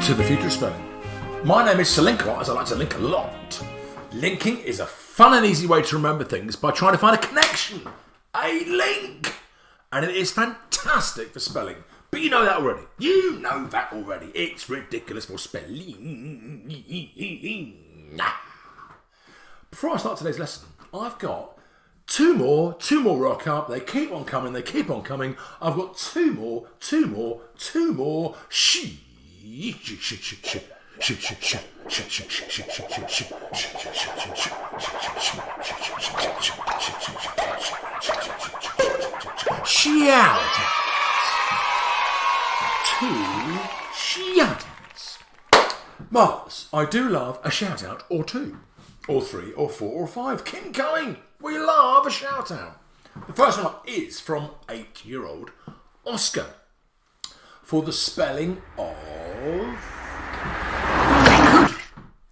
to the future of spelling. My name is Sir Linkalot, as I like to link a lot. Linking is a fun and easy way to remember things by trying to find a connection, a link. And it is fantastic for spelling. But you know that already. You know that already. It's ridiculous for spelling. Before I start today's lesson, I've got two more rock up. They keep on coming. I've got two more. Shout-outs. Marvellous. I do love a shout-out or two, or three, or four, or five. Keep going. We love a shout-out. The first one up is from 8-year-old Oscar for the spelling of could.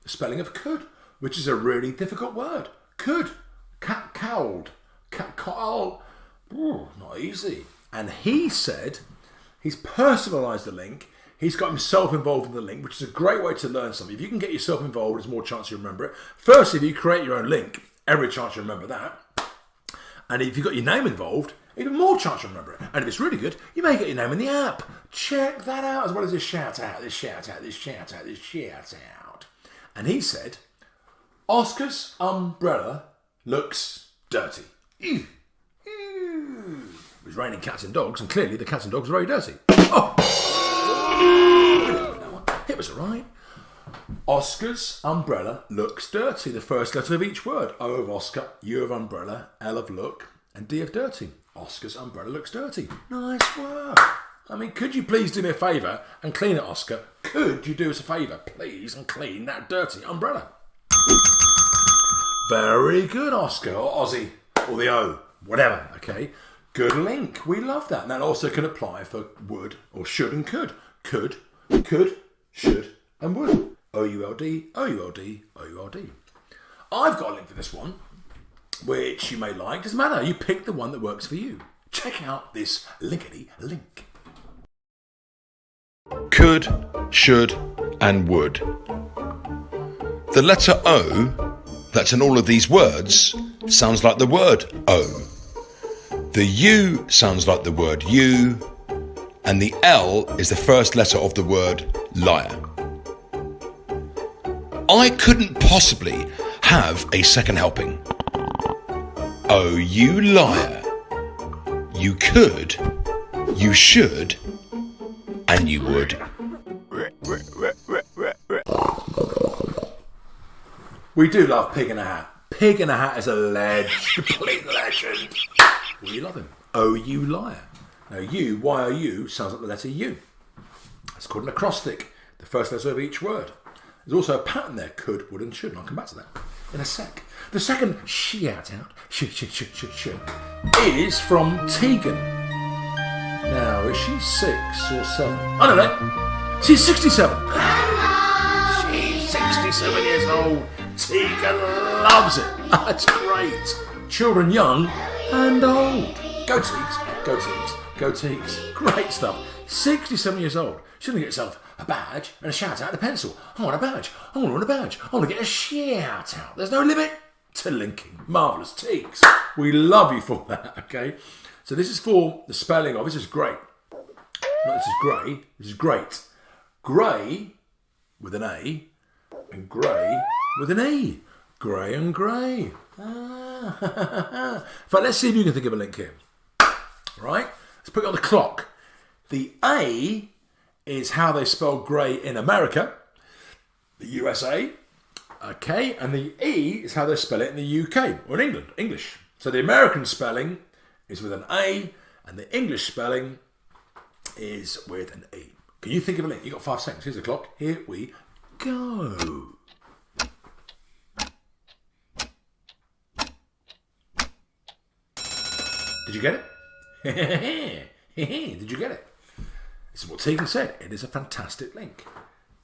The spelling of could, which is a really difficult word. Could. Cowled. Not easy. And he said he's personalised the link. He's got himself involved in the link, which is a great way to learn something. If you can get yourself involved, there's more chance you remember it. First, if you create your own link, every chance you remember that. And if you've got your name involved, even more chance you remember it. And if it's really good, you may get your name in the app. Check that out, as well as this shout out. And he said, Oscar's umbrella looks dirty. Ew. It was raining cats and dogs, and clearly the cats and dogs are very dirty. Oh! It was alright. Oscar's umbrella looks dirty. The first letter of each word. O of Oscar, U of umbrella, L of look, and D of dirty. Oscar's umbrella looks dirty. Nice work. I mean, could you please do me a favour and clean it, Oscar? Could you do us a favour, please, and clean that dirty umbrella? Very good, Oscar, or Aussie, or the O, whatever, okay? Good link. We love that. And that also can apply for would, or should and could. Could, should, and would. O-U-L-D, O-U-L-D, O-U-L-D. I've got a link for this one, which you may like. Doesn't matter. You pick the one that works for you. Check out this linkity link. Could, should, and would. The letter O that's in all of these words sounds like the word O. The U sounds like the word you, and the L is the first letter of the word liar. I couldn't possibly have a second helping. Oh, you liar. You could, you should, and you would. We do love Pig in a Hat. Pig in a Hat is a complete legend. We love him. Oh, you liar. Now, you, Y-O-U, sounds like the letter U. It's called an acrostic, the first letter of each word. There's also a pattern there, could, would, and should, and I'll come back to that in a sec. The second shout-out, is from Tegan. Now, is she 6 or 7? I don't know. She's 67. She's 67 years old. Tegan loves it. That's great. Children young and old. Go Teagues, go Teagues, go Teagues. Great stuff. 67 years old. She's going to get herself a badge and a shout out and a pencil. I want a badge. I want a badge. I want to get a shout out. There's no limit to linking. Marvellous. Teagues. We love you for that, okay? So this is for the spelling of, this is great. No, this is grey. This is great. Grey with an A and grey with an E. Grey and grey. But let's see if you can think of a link here. Right? Let's put it on the clock. The A is how they spell grey in America, the USA. Okay, and the E is how they spell it in the UK, or in England, English. So the American spelling is with an A, and the English spelling is with an E. Can you think of a link? You've got 5 seconds. Here's the clock. Here we go. Did you get it? Did you get it? This is what Tegan said. It is a fantastic link.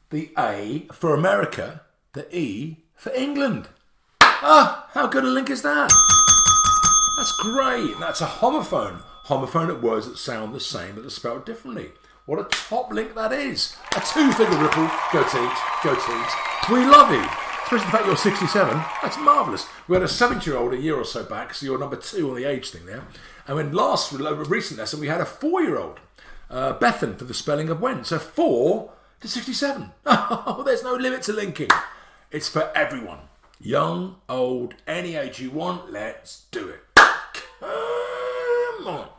The A for America, the E for England. Ah, how good a link is that? That's great. That's a homophone. Homophone at words that sound the same but are spelled differently. What a top link that is. A two-finger ripple. Go Teach, go Teach. We love you. Especially the fact you're 67. That's marvellous. We had a 70-year-old a year or so back, so you're number 2 on the age thing there. And when recent lesson, we had a 4-year-old, Bethan, for the spelling of when. So 4 to 67. Oh, there's no limit to linking. It's for everyone. Young, old, any age you want, let's do it. Come on.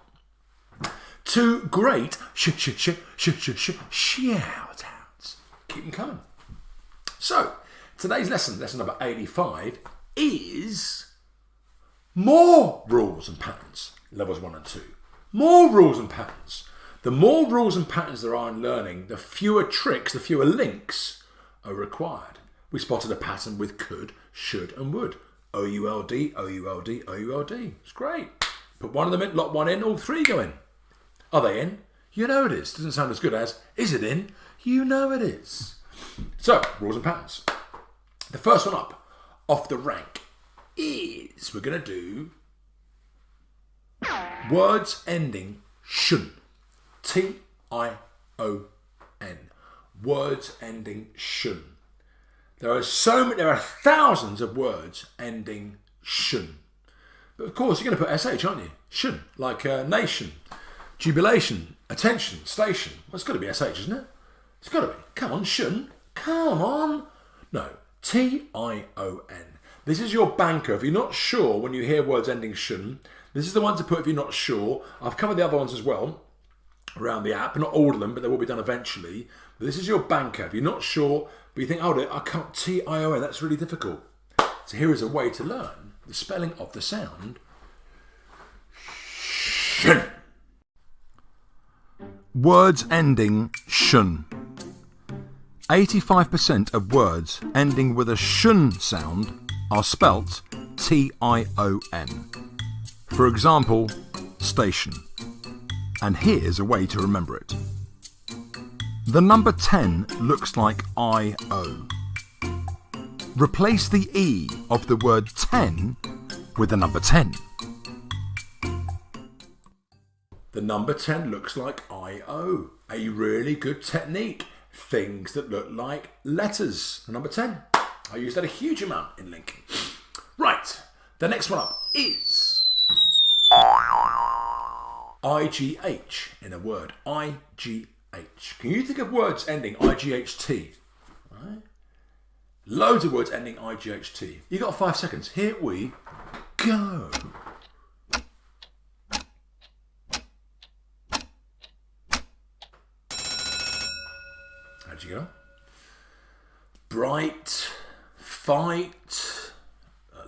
2 great shout-outs. Keep them coming. So, today's lesson number 85, is more rules and patterns. Levels 1 and 2. More rules and patterns. The more rules and patterns there are in learning, the fewer tricks, the fewer links are required. We spotted a pattern with could, should and would. O-U-L-D, O-U-L-D, O-U-L-D. It's great. Put one of them in, lock one in, all 3 go in. Are they in? You know it is. Doesn't sound as good as, is it in? You know it is. So, rules and patterns. The first one up, off the rank, is we're going to do words ending shun. T-I-O-N. Words ending shun. There are thousands of words ending shun. But of course, you're going to put SH, aren't you? Shun, like nation, jubilation, attention, station. Well, it's got to be SH, isn't it? It's got to be. Come on, shun. Come on. No, T-I-O-N. This is your banker. If you're not sure when you hear words ending shun, this is the one to put if you're not sure. I've covered the other ones as well around the app. Not all of them, but they will be done eventually. But this is your banker. If you're not sure, but you think, oh, I can't T-I-O-N, that's really difficult. So here is a way to learn the spelling of the sound shun. Words ending shun. 85% of words ending with a shun sound are spelt T-I-O-N. For example, station. And here's a way to remember it. The number 10 looks like I-O. Replace the E of the word 10 with the number 10. The number 10 looks like I-O. A really good technique. Things that look like letters. The number 10. I use that a huge amount in linking. Right, the next one up is IGH in a word. IGH. Can you think of words ending IGHT? Right? Loads of words ending IGHT. You got 5 seconds. Here we go. How'd you go? Bright, fight,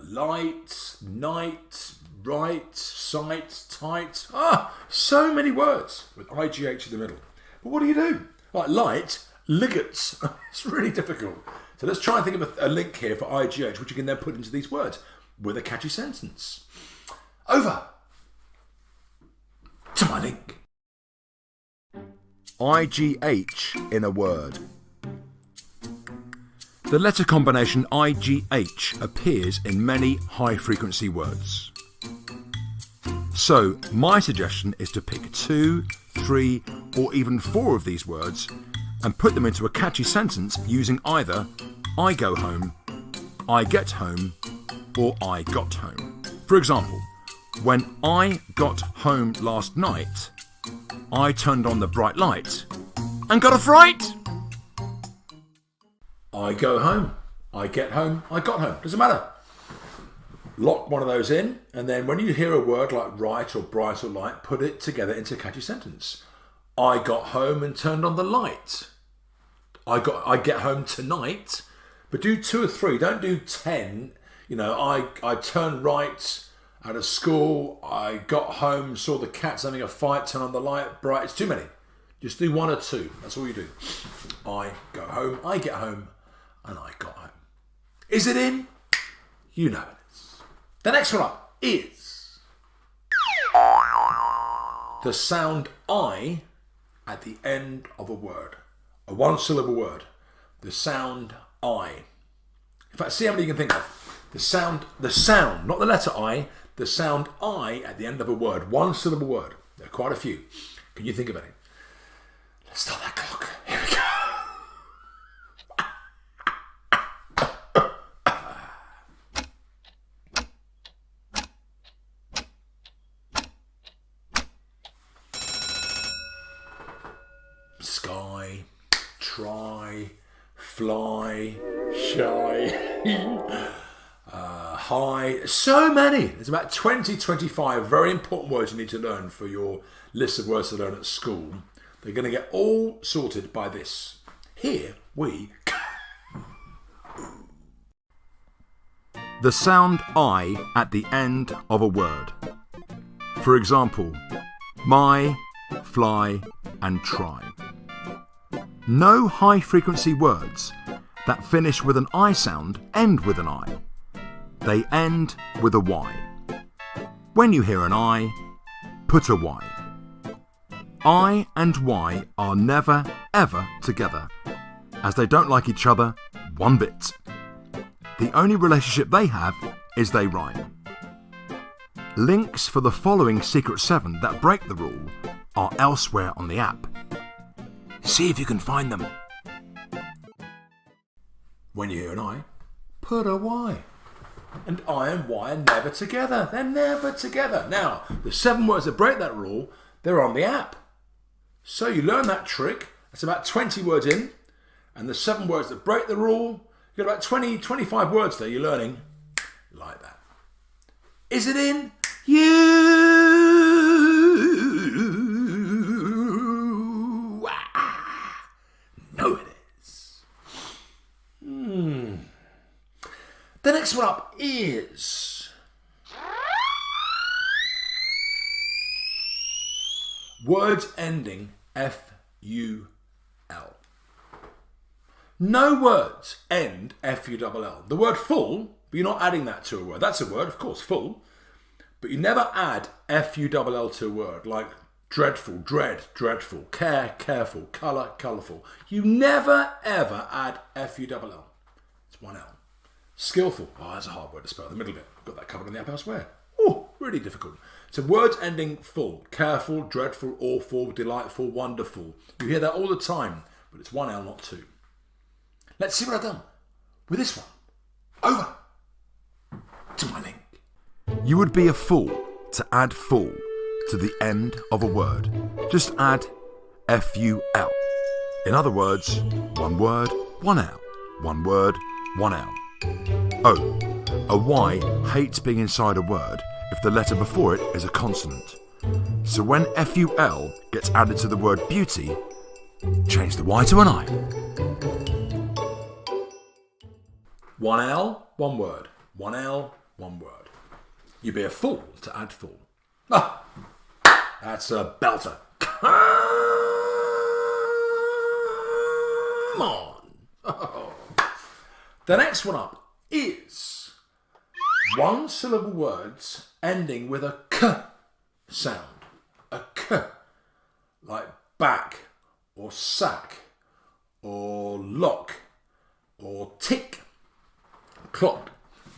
light, night, right, sight, tight. So many words with IGH in the middle. But what do? Like light, ligates. It's really difficult. So let's try and think of a link here for IGH, which you can then put into these words with a catchy sentence. Over to my link. IGH in a word. The letter combination IGH appears in many high-frequency words. So, my suggestion is to pick 2, 3, or even 4 of these words and put them into a catchy sentence using either I go home, I get home, or I got home. For example, when I got home last night, I turned on the bright light and got a fright. I go home, I get home, I got home. Doesn't matter. Lock one of those in, and then when you hear a word like right or bright or light, put it together into a catchy sentence. I got home and turned on the light. I get home tonight, but do 2 or 3. Don't do 10. You know, I turned right out of school. I got home, saw the cats having a fight, turned on the light, bright. It's too many. Just do 1 or 2. That's all you do. I go home, I get home, and I got home. Is it in? You know it is. The next one up is the sound I at the end of a word. A 1-syllable word. The sound I. In fact, see how many you can think of. The sound, not the letter I, the sound I at the end of a word. 1-syllable word. There are quite a few. Can you think of any? Start that clock. Here we go. Sky, try, fly, shy, high. So many. There's about 20, 25 very important words you need to learn for your list of words to learn at school. They're going to get all sorted by this. Here we go. The sound I at the end of a word. For example, my, fly, and try. No high-frequency words that finish with an I sound end with an I. They end with a Y. When you hear an I, put a Y. I and Y are never, ever together, as they don't like each other one bit. The only relationship they have is they rhyme. Links for the following Secret 7 that break the rule are elsewhere on the app. See if you can find them. When you hear an I, put a Y. And I and Y are never together. They're never together. Now, the 7 words that break that rule, they're on the app. So you learn that trick. That's about 20 words in. And the 7 words that break the rule, you've got about 20, 25 words there you're learning like that. Is it in? You. No, it is. The next one up is words ending F-U-L. No words end F-U-L-L. The word full, but you're not adding that to a word. That's a word, of course, full. But you never add F-U-L-L to a word, like dreadful, dread, dreadful, care, careful, colour, colourful. You never, ever add F-U-L-L. It's one L. Skillful. Oh, that's a hard word to spell. The middle bit. Got that covered in the app elsewhere. Oh, really difficult. So words ending full. Careful, dreadful, awful, delightful, wonderful. You hear that all the time, but it's one L, not two. Let's see what I've done with this one. Over to my link. You would be a fool to add full to the end of a word. Just add F-U-L. In other words, one word, one L. One word, one L. Oh, a Y hates being inside a word if the letter before it is a consonant. So when F-U-L gets added to the word beauty, change the Y to an I. One L, one word. One L, one word. You'd be a fool to add full. Ah, that's a belter. Come on. Oh. The next one up is one-syllable words ending with a K sound. A K. Like back, or sack, or lock, or tick, clock.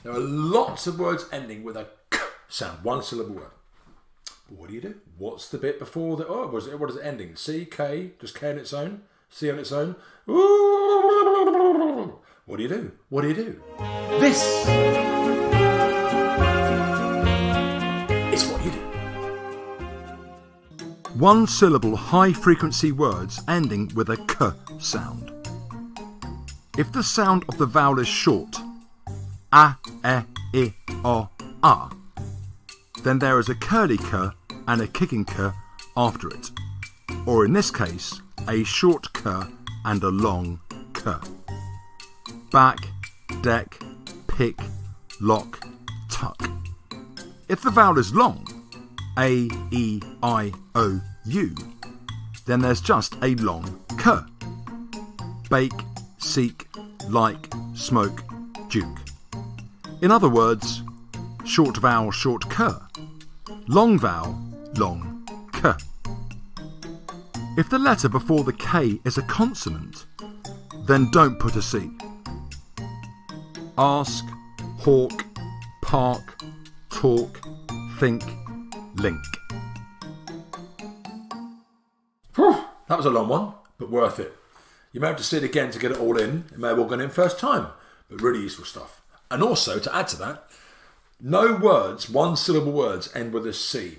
There are lots of words ending with a K sound, one-syllable word. But what do? What's the bit before the... Oh, what is it ending? C, K, just K on its own? C on its own? Ooh. What do you do? What do you do? This is what you do. One-syllable high-frequency words ending with a K sound. If the sound of the vowel is short, A, E, I, O, A, then there is a curly K and a kicking K after it. Or in this case, a short K and a long K. Back, deck, pick, lock, tuck. If the vowel is long, A, E, I, O, U, then there's just a long K. Bake, seek, like, smoke, duke. In other words, short vowel, short K. Long vowel, long K. If the letter before the K is a consonant, then don't put a C. Ask, hawk, park, talk, think, link. That was a long one, but worth it. You may have to see it again to get it all in. It may have all gone in first time, but really useful stuff. And also, to add to that, no words, one-syllable words, end with a C.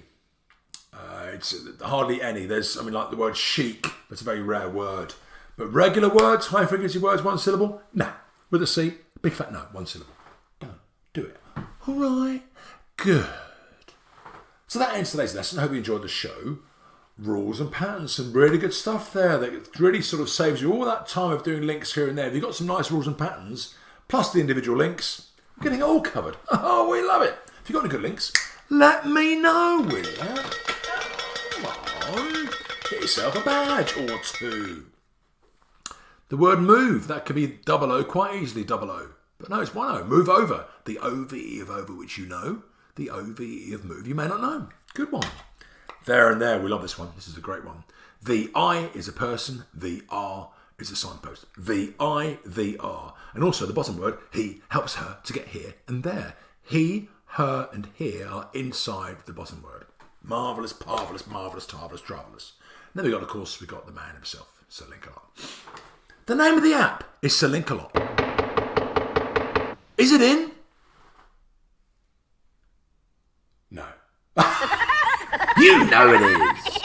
It's hardly any. There's, like the word chic. That's a very rare word. But regular words, high-frequency words, one syllable, nah. With a C, big fat no, one syllable. Don't do it. All right, good. So that ends today's lesson. I hope you enjoyed the show. Rules and patterns, some really good stuff there that really sort of saves you all that time of doing links here and there. If you've got some nice rules and patterns, plus the individual links, we're getting it all covered. Oh, we love it. If you've got any good links, let me know, will you? Come on, get yourself a badge or two. The word move, that could be double O, quite easily double O. But no, it's one O. Move over. The OVE of over, which you know. The OVE of move, you may not know. Good one. There and there, we love this one. This is a great one. The I is a person. The R is a signpost. The I, the R. And also the bottom word, he, helps her to get here and there. He, her, and here are inside the bottom word. Marvellous, parvellous, marvellous, tarvellous, travellous. Then of course, we got the man himself, Sir Linkalot. The name of the app is Sir Linkalot. Is it in? No. You know it is.